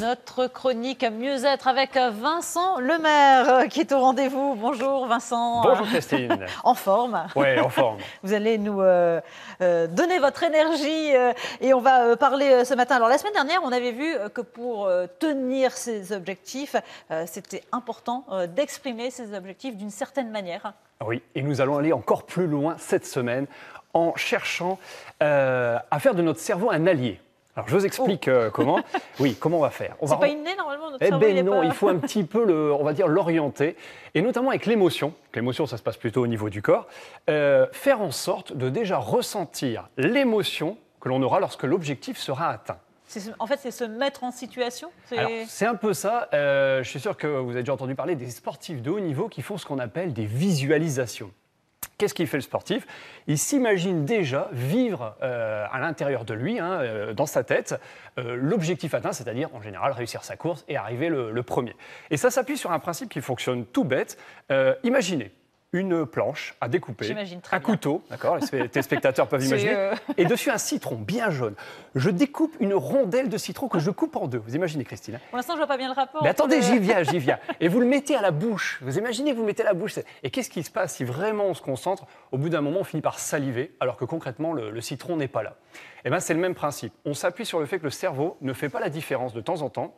Notre chronique Mieux-être avec Vincent Lemaire qui est au rendez-vous. Bonjour Vincent. Bonjour Christine. En forme. Oui, en forme. Vous allez nous donner votre énergie et on va parler ce matin. Alors la semaine dernière, on avait vu que pour tenir ses objectifs, c'était important d'exprimer ses objectifs d'une certaine manière. Oui, et nous allons aller encore plus loin cette semaine en cherchant à faire de notre cerveau un allié. Alors, je vous explique comment. Oui, comment on va faire. C'est pas inné, normalement, notre cerveau, non, il faut un petit peu, on va dire, l'orienter. Et notamment avec l'émotion. L'émotion, ça se passe plutôt au niveau du corps. Faire en sorte de déjà ressentir l'émotion que l'on aura lorsque l'objectif sera atteint. En fait, c'est se mettre en situation. C'est un peu ça. Je suis sûr que vous avez déjà entendu parler des sportifs de haut niveau qui font ce qu'on appelle des visualisations. Qu'est-ce qu'il fait le sportif? Il s'imagine déjà vivre à l'intérieur de lui, dans sa tête, l'objectif atteint, c'est-à-dire en général réussir sa course et arriver le premier. Et ça s'appuie sur un principe qui fonctionne tout bête. Imaginez une planche à découper, un couteau, d'accord, les téléspectateurs peuvent imaginer, et dessus un citron bien jaune. Je découpe une rondelle de citron que je coupe en deux. Vous imaginez, Christine? Pour l'instant, je vois pas bien le rapport. Mais attendez, j'y viens. Et vous le mettez à la bouche. Vous imaginez que vous le mettez à la bouche. Et qu'est-ce qui se passe si vraiment on se concentre? Au bout d'un moment, on finit par saliver, alors que concrètement, le citron n'est pas là. Eh bien, c'est le même principe. On s'appuie sur le fait que le cerveau ne fait pas la différence de temps en temps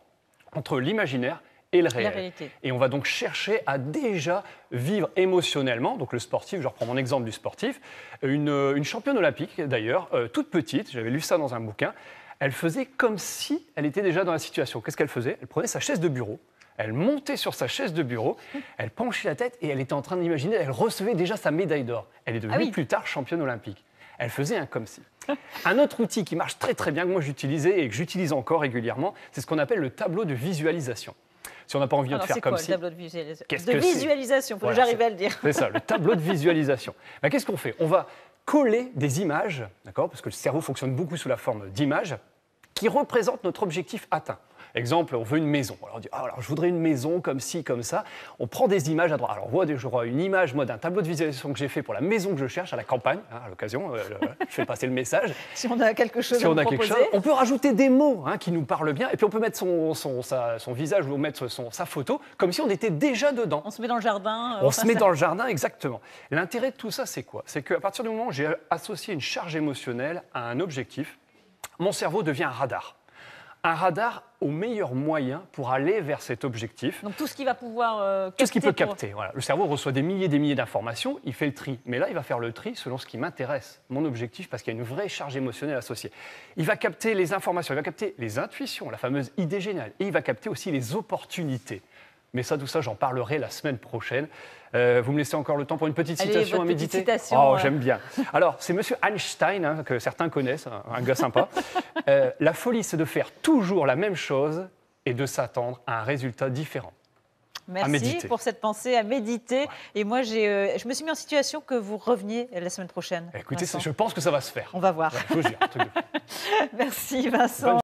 entre l'imaginaire et le réel. Et on va donc chercher à déjà vivre émotionnellement, donc le sportif, je reprends mon exemple du sportif, une championne olympique d'ailleurs, toute petite, j'avais lu ça dans un bouquin, elle faisait comme si elle était déjà dans la situation. Qu'est-ce qu'elle faisait? Elle prenait sa chaise de bureau, elle montait sur sa chaise de bureau, elle penchait la tête et elle était en train d'imaginer, elle recevait déjà sa médaille d'or. Elle est devenue plus tard championne olympique. Elle faisait un comme si. Un autre outil qui marche très très bien, que moi j'utilisais et que j'utilise encore régulièrement, c'est ce qu'on appelle le tableau de visualisation. Si on n'a pas envie de faire comme si. C'est quoi le tableau de visualisation? Il faut que j'arrive à le dire. C'est ça, le tableau de visualisation. Ben, qu'est-ce qu'on fait? On va coller des images, d'accord, parce que le cerveau fonctionne beaucoup sous la forme d'images, qui représentent notre objectif atteint. Exemple, on veut une maison. Alors on dit, alors je voudrais une maison comme ci, comme ça. On prend des images à droite. Alors je vois une image d'un tableau de visualisation que j'ai fait pour la maison que je cherche à la campagne, à l'occasion. Je fais passer le message. Si on a quelque chose à proposer. On peut rajouter des mots qui nous parlent bien. Et puis on peut mettre son visage ou mettre sa photo comme si on était déjà dedans. On se met dans le jardin. On se met dans le jardin, exactement. L'intérêt de tout ça, c'est quoi? C'est qu'à partir du moment où j'ai associé une charge émotionnelle à un objectif, mon cerveau devient un radar. Un radar au meilleur moyen pour aller vers cet objectif. Donc tout ce qu'il va pouvoir capter. Tout ce qu'il peut capter. Voilà. Le cerveau reçoit des milliers d'informations, il fait le tri. Mais là, il va faire le tri selon ce qui m'intéresse, mon objectif, parce qu'il y a une vraie charge émotionnelle associée. Il va capter les informations, il va capter les intuitions, la fameuse idée géniale. Et il va capter aussi les opportunités. Mais ça, tout ça, j'en parlerai la semaine prochaine. Vous me laissez encore le temps pour une petite citation à méditer? Oh, j'aime bien. Alors, c'est monsieur Einstein, que certains connaissent, un gars sympa. La folie, c'est de faire toujours la même chose et de s'attendre à un résultat différent. Merci pour cette pensée à méditer. Ouais. Et moi, je me suis mis en situation que vous reveniez la semaine prochaine. Écoutez, je pense que ça va se faire. On va voir. Ouais, je vous jure. Merci Vincent.